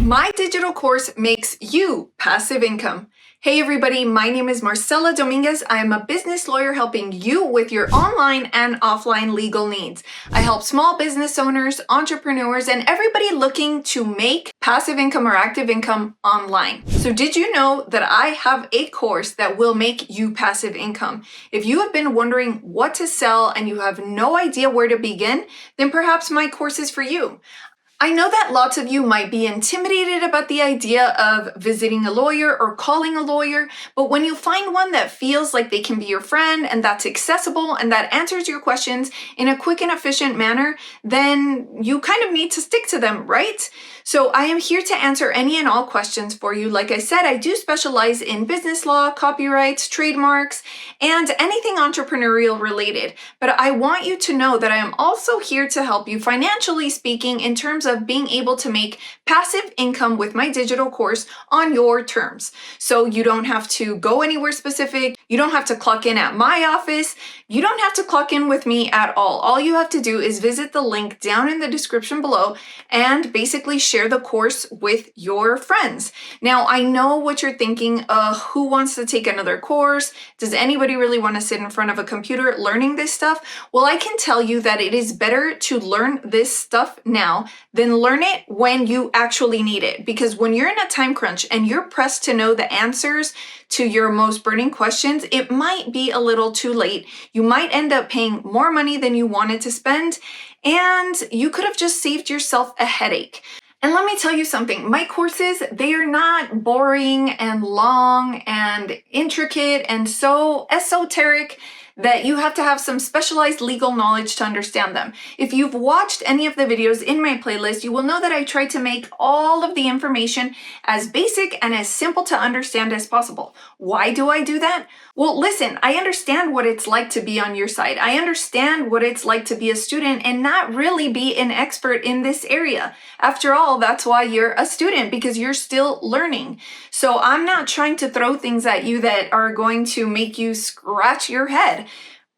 My digital course makes you passive income. Hey everybody, my name is Marcella Dominguez. I am a business lawyer helping you with your online and offline legal needs. I help small business owners, entrepreneurs, and everybody looking to make passive income or active income online. So did you know that I have a course that will make you passive income? If you have been wondering what to sell and you have no idea where to begin, then perhaps my course is for you. I know that lots of you might be intimidated about the idea of visiting a lawyer or calling a lawyer, but when you find one that feels like they can be your friend and that's accessible and that answers your questions in a quick and efficient manner, then you kind of need to stick to them, right? So I am here to answer any and all questions for you. Like I said, I do specialize in business law, copyrights, trademarks, and anything entrepreneurial related. But I want you to know that I am also here to help you financially speaking in terms of being able to make passive income with my digital course on your terms. So you don't have to go anywhere specific. You don't have to clock in at my office. You don't have to clock in with me at all. All you have to do is visit the link down in the description below and basically share the course with your friends. Now, I know what you're thinking, who wants to take another course? Does anybody really want to sit in front of a computer learning this stuff? Well, I can tell you that it is better to learn this stuff now than learn it when you actually need it. Because when you're in a time crunch and you're pressed to know the answers to your most burning questions, it might be a little too late. You might end up paying more money than you wanted to spend, and you could have just saved yourself a headache. And let me tell you something, my courses, they are not boring and long and intricate and so esoteric that you have to have some specialized legal knowledge to understand them. If you've watched any of the videos in my playlist, you will know that I try to make all of the information as basic and as simple to understand as possible. Why do I do that? Well, listen, I understand what it's like to be on your side. I understand what it's like to be a student and not really be an expert in this area. After all, that's why you're a student, because you're still learning. So I'm not trying to throw things at you that are going to make you scratch your head.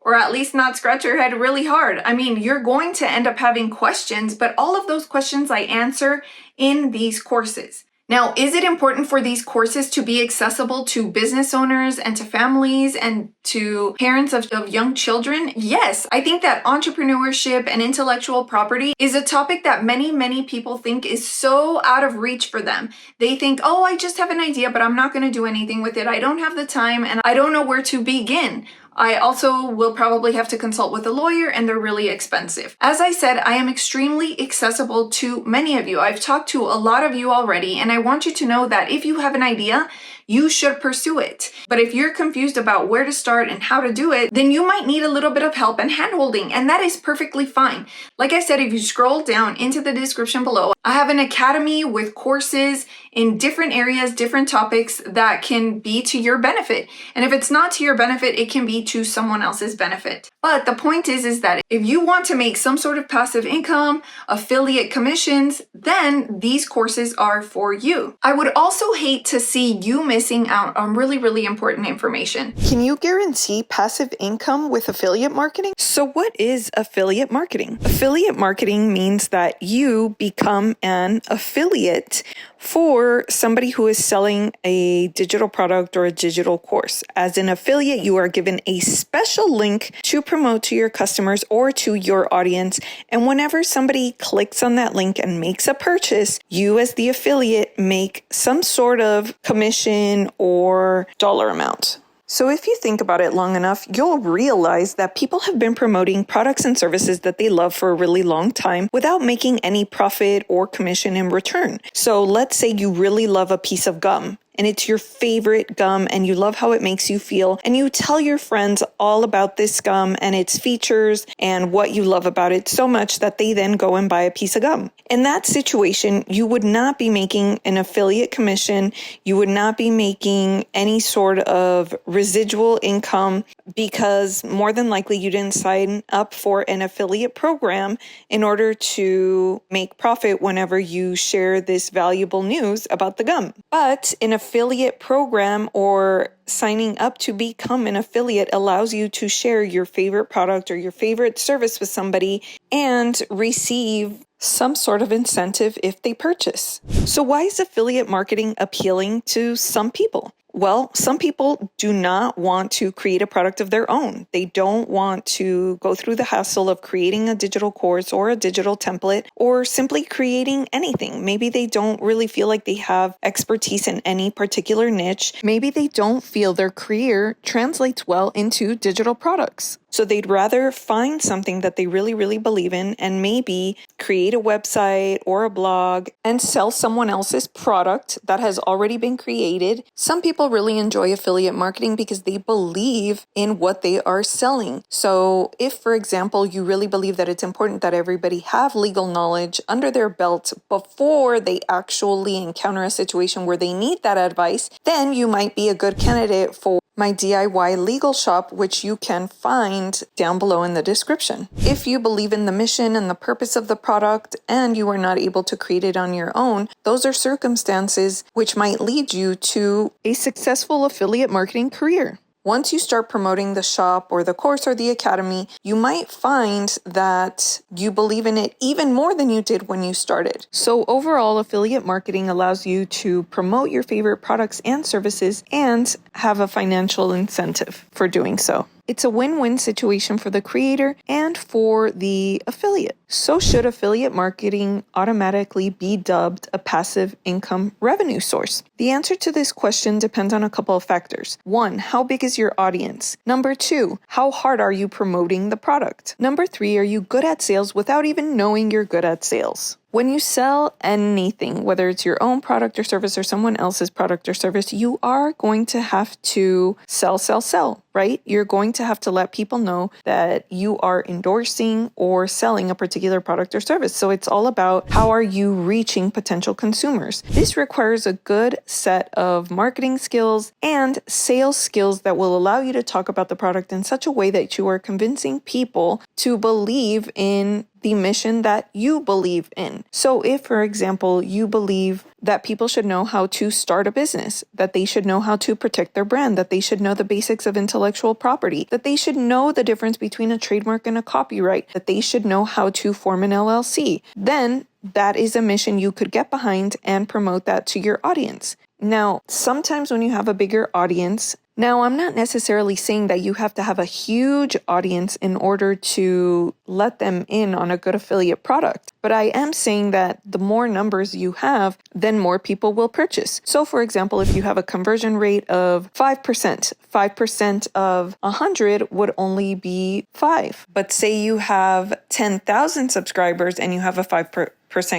Or at least not scratch your head really hard. I mean, you're going to end up having questions, but all of those questions I answer in these courses. Now, is it important for these courses to be accessible to business owners and to families and to parents of young children? Yes, I think that entrepreneurship and intellectual property is a topic that many people think is so out of reach for them. They think, oh, I just have an idea, but I'm not going to do anything with it. I don't have the time and I don't know where to begin. I also will probably have to consult with a lawyer and they're really expensive. As I said, I am extremely accessible to many of you. I've talked to a lot of you already, and I want you to know that if you have an idea, you should pursue it. But if you're confused about where to start and how to do it, then you might need a little bit of help and handholding, and that is perfectly fine. Like I said, if you scroll down into the description below, I have an academy with courses in different areas, different topics that can be to your benefit. And if it's not to your benefit, it can be to someone else's benefit. But the point is that if you want to make some sort of passive income, affiliate commissions, then these courses are for you. I would also hate to see you missing out on really important information. Can you guarantee passive income with affiliate marketing? So what is affiliate marketing? Affiliate marketing means that you become an affiliate for somebody who is selling a digital product or a digital course. As an affiliate, you are given a special link to promote to your customers or to your audience. And whenever somebody clicks on that link and makes a purchase, you as the affiliate make some sort of commission or dollar amount. So if you think about it long enough, you'll realize that people have been promoting products and services that they love for a really long time without making any profit or commission in return. So let's say you really love a piece of gum and it's your favorite gum and you love how it makes you feel, and you tell your friends all about this gum and its features and what you love about it so much that they then go and buy a piece of gum. In that situation, you would not be making an affiliate commission. You would not be making any sort of residual income because more than likely you didn't sign up for an affiliate program in order to make profit whenever you share this valuable news about the gum. But in affiliate program or signing up to become an affiliate allows you to share your favorite product or your favorite service with somebody and receive some sort of incentive if they purchase. So why is affiliate marketing appealing to some people? Well, some people do not want to create a product of their own. They don't want to go through the hassle of creating a digital course or a digital template or simply creating anything. Maybe they don't really feel like they have expertise in any particular niche. Maybe they don't feel their career translates well into digital products. So they'd rather find something that they really, really believe in and maybe create a website or a blog and sell someone else's product that has already been created. Some people really enjoy affiliate marketing because they believe in what they are selling. So if, for example, you really believe that it's important that everybody have legal knowledge under their belt before they actually encounter a situation where they need that advice, then you might be a good candidate for my DIY legal shop, which you can find down below in the description. If you believe in the mission and the purpose of the product and you are not able to create it on your own, those are circumstances which might lead you to a successful affiliate marketing career. Once you start promoting the shop or the course or the academy, you might find that you believe in it even more than you did when you started. So overall, affiliate marketing allows you to promote your favorite products and services and have a financial incentive for doing so. It's a win-win situation for the creator and for the affiliate. So should affiliate marketing automatically be dubbed a passive income revenue source? The answer to this question depends on a couple of factors. 1, how big is your audience? Number 2, how hard are you promoting the product? Number 3, are you good at sales without even knowing you're good at sales? When you sell anything, whether it's your own product or service or someone else's product or service, you are going to have to sell, right? You're going to have to let people know that you are endorsing or selling a particular product or service. So it's all about how are you reaching potential consumers. This requires a good set of marketing skills and sales skills that will allow you to talk about the product in such a way that you are convincing people to believe in the mission that you believe in. So if, for example, you believe that people should know how to start a business, that they should know how to protect their brand, that they should know the basics of intellectual property, that they should know the difference between a trademark and a copyright, that they should know how to form an LLC, then that is a mission you could get behind and promote that to your audience. Now, sometimes when you have a bigger audience, now I'm not necessarily saying that you have to have a huge audience in order to let them in on a good affiliate product, but I am saying that the more numbers you have, then more people will purchase. So for example, if you have a conversion rate of 5% of 100 would only be 5. But say you have 10,000 subscribers and you have a 5%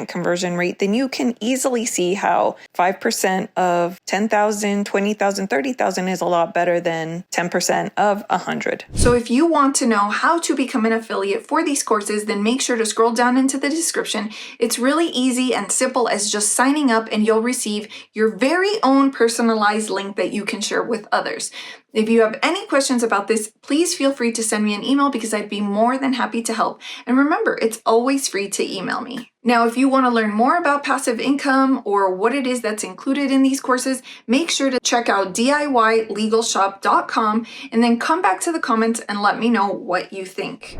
conversion rate, then you can easily see how 5% of 10,000, 20,000, 30,000 is a lot better than 10% of 100. So if you want to know how to become an affiliate for these courses, then make sure to scroll down into the description. It's really easy and simple as just signing up and you'll receive your very own personalized link that you can share with others. If you have any questions about this, please feel free to send me an email because I'd be more than happy to help. And remember, it's always free to email me. Now, if you want to learn more about passive income or what it is that's included in these courses, make sure to check out DIYlegalshop.com and then come back to the comments and let me know what you think.